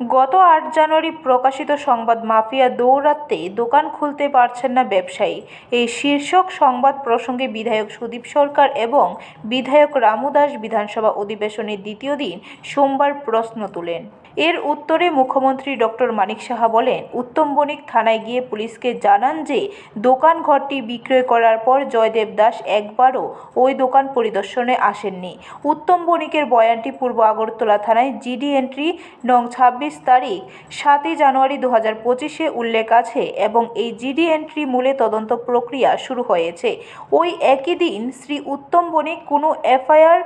গত ৮ জানুয়ারি প্রকাশিত সংবাদ মাফিয়া দৌরাত্মে দোকান খুলতে পারছেন না ব্যবসায়ী। এই শীর্ষক সংবাদ প্রসঙ্গে বিধায়ক সুদীপ সরকার এবং বিধায়ক রামু দাস বিধানসভা অধিবেশনের দ্বিতীয় দিন সোমবার প্রশ্ন তুলেন। এর উত্তরে মুখ্যমন্ত্রী ডক্টর মানিক সাহা বলেন, উত্তম বণিক থানায় গিয়ে পুলিশকে জানান যে দোকান ঘরটি বিক্রয় করার পর জয়দেব দাস একবারও ওই দোকান পরিদর্শনে আসেননি। উত্তম বণিকের বয়ানটি পূর্ব আগরতলা থানায় জিডি এন্ট্রি নং 26 তারিখ 7 জানুয়ারি 2025-এ উল্লেখ আছে এবং এই জিডি এন্ট্রি মূলে তদন্ত প্রক্রিয়া শুরু হয়েছে। ওই একই দিন শ্রী উত্তম বণিক কোনো এফআইআর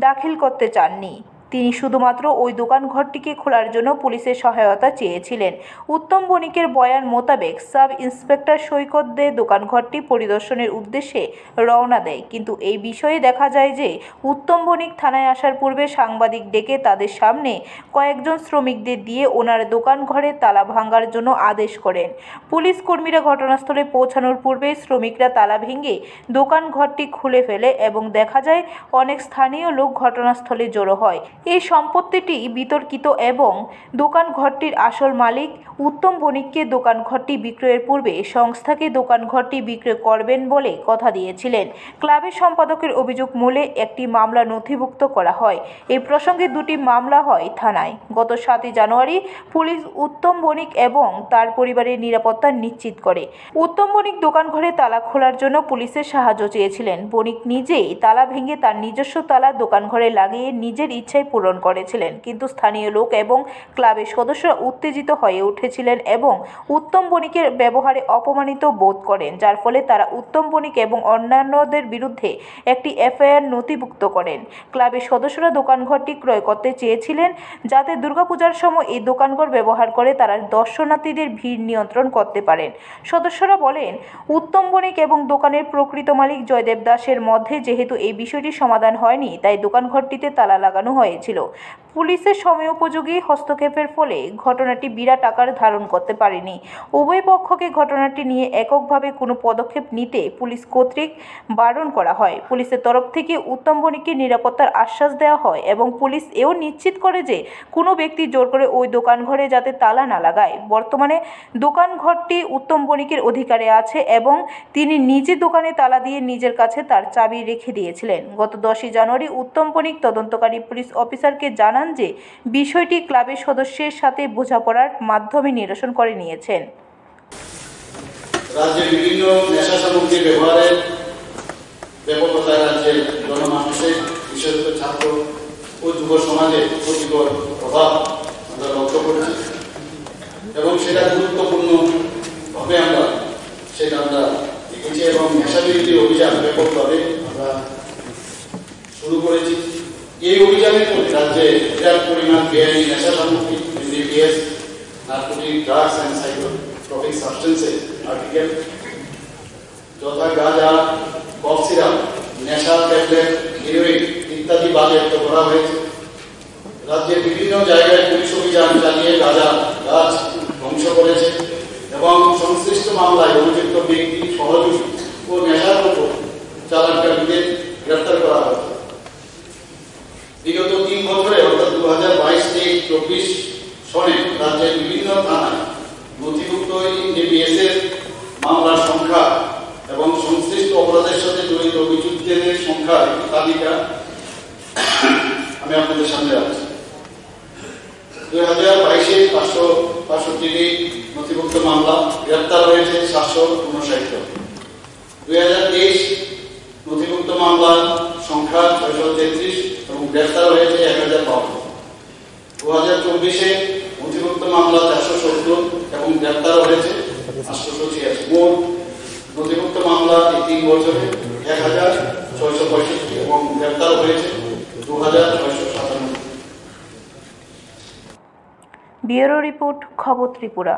দাখিল করতে চাননি। তিনি শুধুমাত্র ওই দোকান ঘরটিকে খোলার জন্য পুলিশের সহায়তা চেয়েছিলেন। উত্তম বণিকের বয়ান মোতাবেক সাব ইন্সপেক্টর সৈকত দে দোকানঘরটি পরিদর্শনের উদ্দেশ্যে রওনা দেয়, কিন্তু এই বিষয়ে দেখা যায় যে উত্তম বণিক থানায় আসার পূর্বে সাংবাদিক ডেকে তাদের সামনে কয়েকজন শ্রমিকদের দিয়ে ওনার দোকান ঘরে তালা ভাঙার জন্য আদেশ করেন। পুলিশ কর্মীরা ঘটনাস্থলে পৌঁছানোর পূর্বে শ্রমিকরা তালা ভেঙে দোকান ঘরটি খুলে ফেলে এবং দেখা যায় অনেক স্থানীয় লোক ঘটনাস্থলে জড়ো হয়। এই সম্পত্তিটি বিতর্কিত এবং দোকান ঘরটির আসল মালিক উত্তম বণিককে দোকান ঘরটি বিক্রয়ের পূর্বে সংস্থাকে দোকান ঘরটি বিক্রয় করবেন বলে কথা দিয়েছিলেন। ক্লাবের সম্পাদকের অভিযোগ মূলে একটি মামলা নথিভুক্ত করা হয়। এই প্রসঙ্গে দুটি মামলা হয় থানায়। গত 7 জানুয়ারি পুলিশ উত্তম বণিক এবং তার পরিবারের নিরাপত্তা নিশ্চিত করে। উত্তম বণিক দোকান ঘরে তালা খোলার জন্য পুলিশের সাহায্য চেয়েছিলেন। বণিক নিজেই তালা ভেঙে তার নিজস্ব তালা দোকান ঘরে লাগিয়ে নিজের ইচ্ছায় পূরণ করেছিলেন, কিন্তু স্থানীয় লোক এবং ক্লাবের সদস্যরা উত্তেজিত হয়ে উঠেছিলেন এবং উত্তম বণিকের ব্যবহারে অপমানিত বোধ করেন, যার ফলে তারা উত্তম বণিক এবং অন্যান্যদের বিরুদ্ধে একটি এফআইআর নথিভুক্ত করেন। ক্লাবের সদস্যরা দোকানঘরটি ক্রয় করতে চেয়েছিলেন যাতে দুর্গাপূজার সময় এই দোকানঘর ব্যবহার করে তারা দর্শনার্থীদের ভিড় নিয়ন্ত্রণ করতে পারেন। সদস্যরা বলেন, উত্তম বণিক এবং দোকানের প্রকৃত মালিক জয়দেব দাসের মধ্যে যেহেতু এই বিষয়টি সমাধান হয়নি, তাই দোকানঘরটিতে তালা লাগানো হয়েছিল। পুলিশের সময়োপযোগী হস্তক্ষেপের ফলে ঘটনাটি বিরাট আকার ধারণ করতে পারেনি। উভয় পক্ষকে ঘটনাটি নিয়ে এককভাবে কোনো পদক্ষেপ নিতে পুলিশ কর্তৃক বারণ করা হয়। পুলিশের তরফ থেকে উত্তম বণিককে নিরাপত্তার আশ্বাস দেওয়া হয় এবং পুলিশ এও নিশ্চিত করে যে কোনো ব্যক্তি জোর করে ওই দোকান ঘরে যাতে তালা না লাগায়। বর্তমানে দোকান ঘরটি উত্তম বণিকের অধিকারে আছে এবং তিনি নিজে দোকানে তালা দিয়ে নিজের কাছে তার চাবি রেখে দিয়েছিলেন। গত 10 জানুয়ারি উত্তম বণিক তদন্তকারী পুলিশ অফিসারকে জানান যে বিষয়টি ক্লাবের সদস্যের সাথে বোঝাপড়ার মাধ্যমে নিরসন করে নিয়েছেন। রাজ্যের বিভিন্ন নেশা সামগ্রী ব্যবহারের ব্যাপকতায় রাজ্যের জনমানুষের, বিশেষত ছাত্র ও যুব সমাজে ক্ষতিকর প্রভাব আমরা লক্ষ্য করেছি এবং সেটা গুরুত্বপূর্ণভাবে আমরা দেখেছি এবং নেশা বিরোধী অভিযান ব্যাপকভাবে আমরা শুরু করেছি। এই অভিযানের মধ্যে রাজ্যে বিরাট পরিমাণ বেআইনি নেশা সামগ্রী, NDPS, narcotic, drugs and psychotropic substances article যথা গাঁজা, কফ সিরাপ, নেশা ট্যাবলেট, হেরোইন ইত্যাদি বাজেয়াপ্ত করা হয়েছে। রাজ্যের বিভিন্ন জায়গায় পুলিশ অভিযান চালিয়ে গাঁজা গাছ ধ্বংস করেছে এবং সংশ্লিষ্ট মামলায় অভিযুক্ত ব্যক্তি, সহযোগী ও নেশার উপর চালানকারীদের গ্রেপ্তার করা হয়েছে। বিগত 3 বছরে অর্থাৎ 2022-23 সনে রাজ্যের বিভিন্ন থানায় নথিভুক্ত এনডিপিএস এর মামলার সংখ্যা এবং সংশ্লিষ্ট অপরাধের সাথে জড়িত অভিযুক্তদের সংখ্যার তালিকা আমি আপনাদের সামনে রাখছি। 2022-এ 565টি নথিভুক্ত মামলা, গ্রেপ্তার হয়েছে 759 জন। 2023 নথিভুক্ত মামলার সংখ্যা 633 এবং গ্রেপ্তার হয়েছে 1052। 2024-এ নথিভুক্ত মামলা 470 এবং গ্রেপ্তার হয়েছে 886। মোট নথিভুক্ত মামলা এই 3 বছরে 1665 এবং গ্রেপ্তার হয়েছে 2697। ব্যুরো রিপোর্ট, খবর ত্রিপুরা।